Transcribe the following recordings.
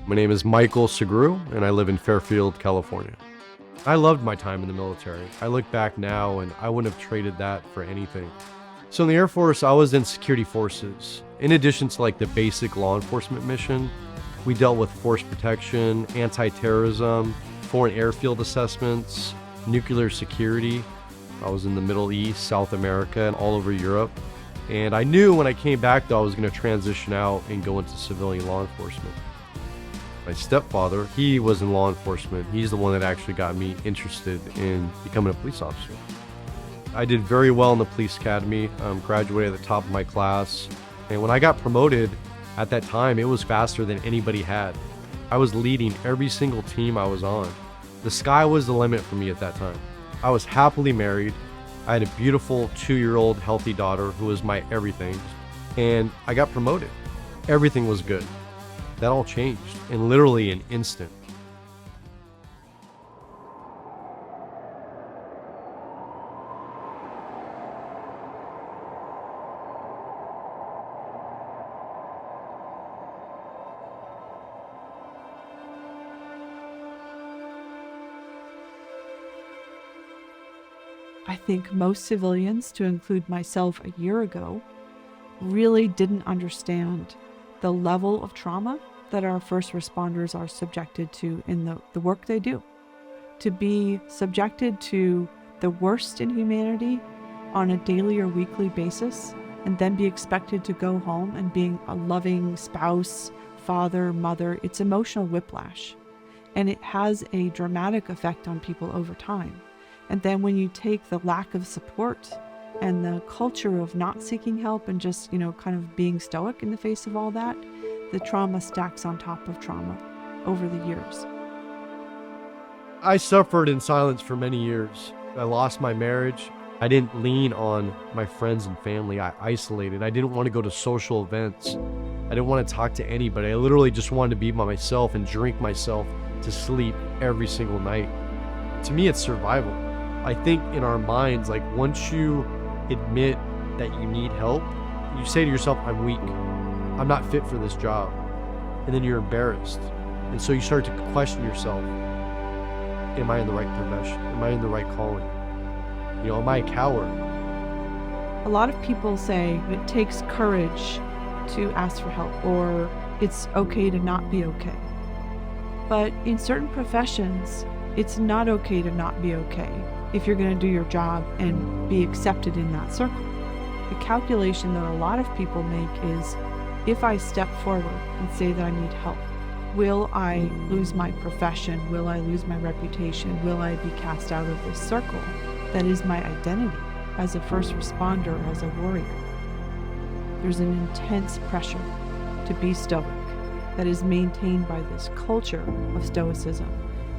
My name is Michael Sugrue, and I live in Fairfield, California. I loved my time in the military. I look back now, and I wouldn't have traded that for anything. So in the Air Force, I was in security forces. In addition to the basic law enforcement mission, we dealt with force protection, anti-terrorism, foreign airfield assessments, nuclear security. I was in the Middle East, South America, and all over Europe. And I knew when I came back, though, I was going to transition out and go into civilian law enforcement. My stepfather, he was in law enforcement. He's the one that actually got me interested in becoming a police officer. I did very well in the police academy, graduated at the top of my class. And when I got promoted at that time, it was faster than anybody had. I was leading every single team I was on. The sky was the limit for me at that time. I was happily married. I had a beautiful 2-year-old healthy daughter who was my everything. And I got promoted. Everything was good. That all changed in literally an instant. I think most civilians, to include myself a year ago, really didn't understand the level of trauma that our first responders are subjected to in the work they do. To be subjected to the worst in humanity on a daily or weekly basis, and then be expected to go home and being a loving spouse, father, mother, it's emotional whiplash. And it has a dramatic effect on people over time. And then when you take the lack of support and the culture of not seeking help and just, kind of being stoic in the face of all that, the trauma stacks on top of trauma over the years. I suffered in silence for many years. I lost my marriage. I didn't lean on my friends and family. I isolated. I didn't want to go to social events. I didn't want to talk to anybody. I literally just wanted to be by myself and drink myself to sleep every single night. To me, it's survival. I think in our minds, once you admit that you need help, you say to yourself, I'm weak. I'm not fit for this job. And then you're embarrassed. And so you start to question yourself. Am I in the right profession? Am I in the right calling? Am I a coward? A lot of people say it takes courage to ask for help, or it's okay to not be okay. But in certain professions, it's not okay to not be okay if you're going to do your job and be accepted in that circle. The calculation that a lot of people make is, if I step forward and say that I need help, will I lose my profession? Will I lose my reputation? Will I be cast out of this circle that is my identity as a first responder, as a warrior? There's an intense pressure to be stoic that is maintained by this culture of stoicism,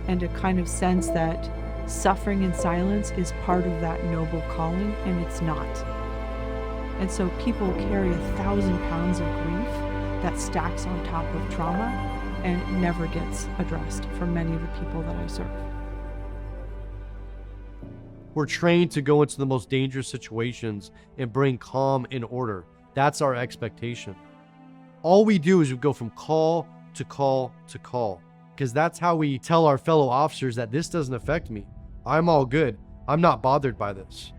and a kind of sense that suffering in silence is part of that noble calling, and it's not. And so people carry 1,000 pounds of grief that stacks on top of trauma and never gets addressed for many of the people that I serve. We're trained to go into the most dangerous situations and bring calm and order. That's our expectation. All we do is we go from call to call to call, because that's how we tell our fellow officers that this doesn't affect me. I'm all good. I'm not bothered by this.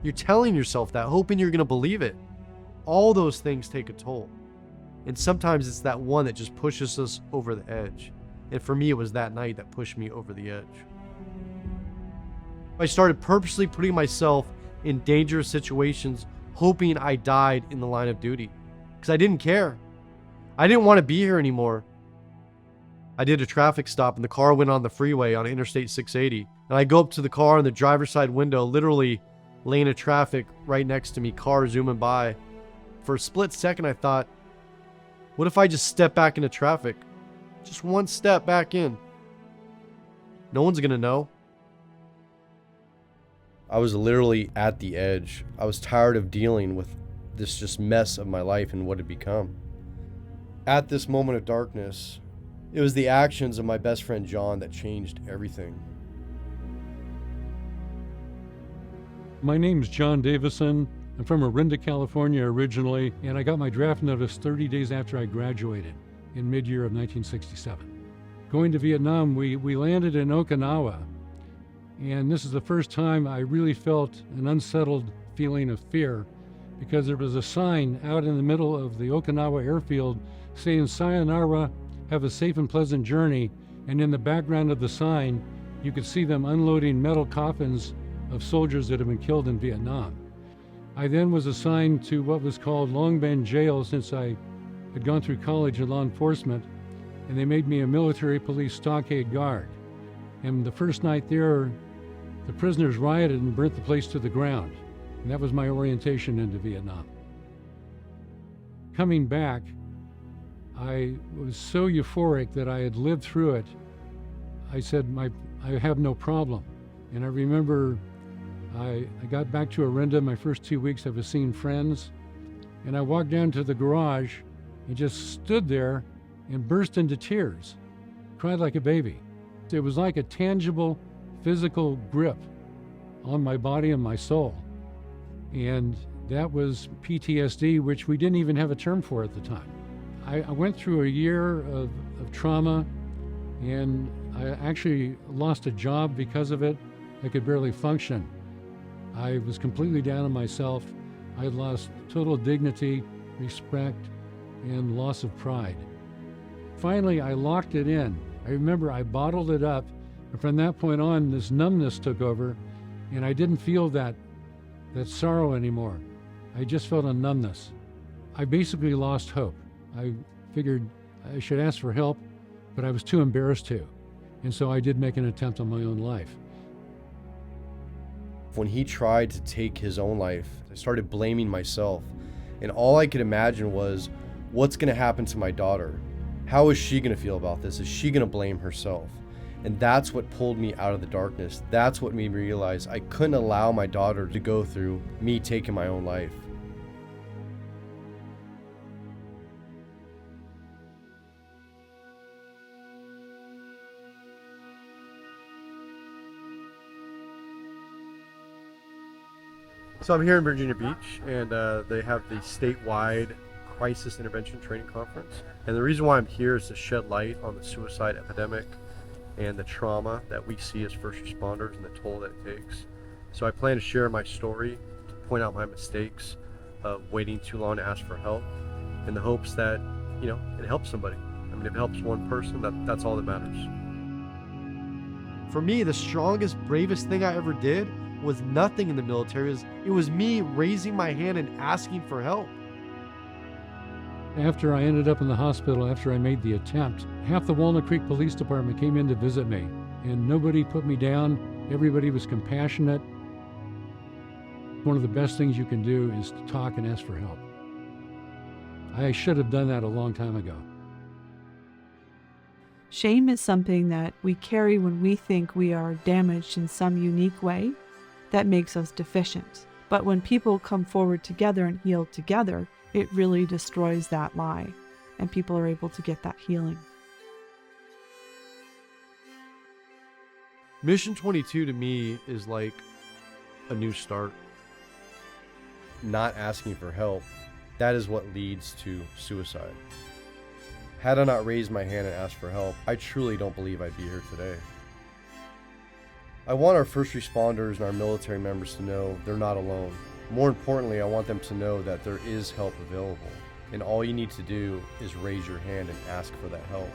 You're telling yourself that, hoping you're going to believe it. All those things take a toll. And sometimes it's that one that just pushes us over the edge. And for me, it was that night that pushed me over the edge. I started purposely putting myself in dangerous situations, hoping I died in the line of duty, because I didn't care. I didn't want to be here anymore. I did a traffic stop and the car went on the freeway on Interstate 680. And I go up to the car in the driver's side window, literally lane of traffic right next to me, car zooming by. For a split second, I thought, what if I just step back into traffic? Just one step back in. No one's gonna know. I was literally at the edge. I was tired of dealing with this just mess of my life and what it had become. At this moment of darkness, it was the actions of my best friend John that changed everything. My name's John Davison. I'm from Orinda, California originally, and I got my draft notice 30 days after I graduated. in mid-year of 1967. Going to Vietnam, we landed in Okinawa, and this is the first time I really felt an unsettled feeling of fear, because there was a sign out in the middle of the Okinawa airfield saying, "Sayonara, have a safe and pleasant journey," and in the background of the sign, you could see them unloading metal coffins of soldiers that had been killed in Vietnam. I then was assigned to what was called Long Binh Jail, since I had gone through college in law enforcement, and they made me a military police stockade guard. And the first night there, the prisoners rioted and burnt the place to the ground. And that was my orientation into Vietnam. Coming back, I was so euphoric that I had lived through it. I said, I have no problem. And I remember I got back to Orinda my first 2 weeks. I was seeing friends, and I walked down to the garage and just stood there and burst into tears, cried like a baby. It was like a tangible physical grip on my body and my soul. And that was PTSD, which we didn't even have a term for at the time. I went through a year of trauma, and I actually lost a job because of it. I could barely function. I was completely down on myself. I had lost total dignity, respect, and loss of pride. Finally, I locked it in. I remember I bottled it up, and from that point on, this numbness took over, and I didn't feel that sorrow anymore. I just felt a numbness. I basically lost hope. I figured I should ask for help, but I was too embarrassed to. And so I did make an attempt on my own life. When he tried to take his own life, I started blaming myself. And all I could imagine was, what's going to happen to my daughter? How is she going to feel about this? Is she going to blame herself? And that's what pulled me out of the darkness. That's what made me realize I couldn't allow my daughter to go through me taking my own life. So I'm here in Virginia Beach, and they have the statewide crisis intervention training conference. And the reason why I'm here is to shed light on the suicide epidemic and the trauma that we see as first responders and the toll that it takes. So I plan to share my story, to point out my mistakes of waiting too long to ask for help, in the hopes that, it helps somebody. I mean, if it helps one person, that's all that matters. For me, the strongest, bravest thing I ever did was nothing in the military. It was me raising my hand and asking for help. After I ended up in the hospital, after I made the attempt, half the Walnut Creek Police Department came in to visit me, and nobody put me down. Everybody was compassionate. One of the best things you can do is to talk and ask for help. I should have done that a long time ago. Shame is something that we carry when we think we are damaged in some unique way that makes us deficient. But when people come forward together and heal together, it really destroys that lie, and people are able to get that healing. Mission 22 to me is like a new start. Not asking for help, that is what leads to suicide. Had I not raised my hand and asked for help, I truly don't believe I'd be here today. I want our first responders and our military members to know they're not alone. More importantly, I want them to know that there is help available, and all you need to do is raise your hand and ask for that help.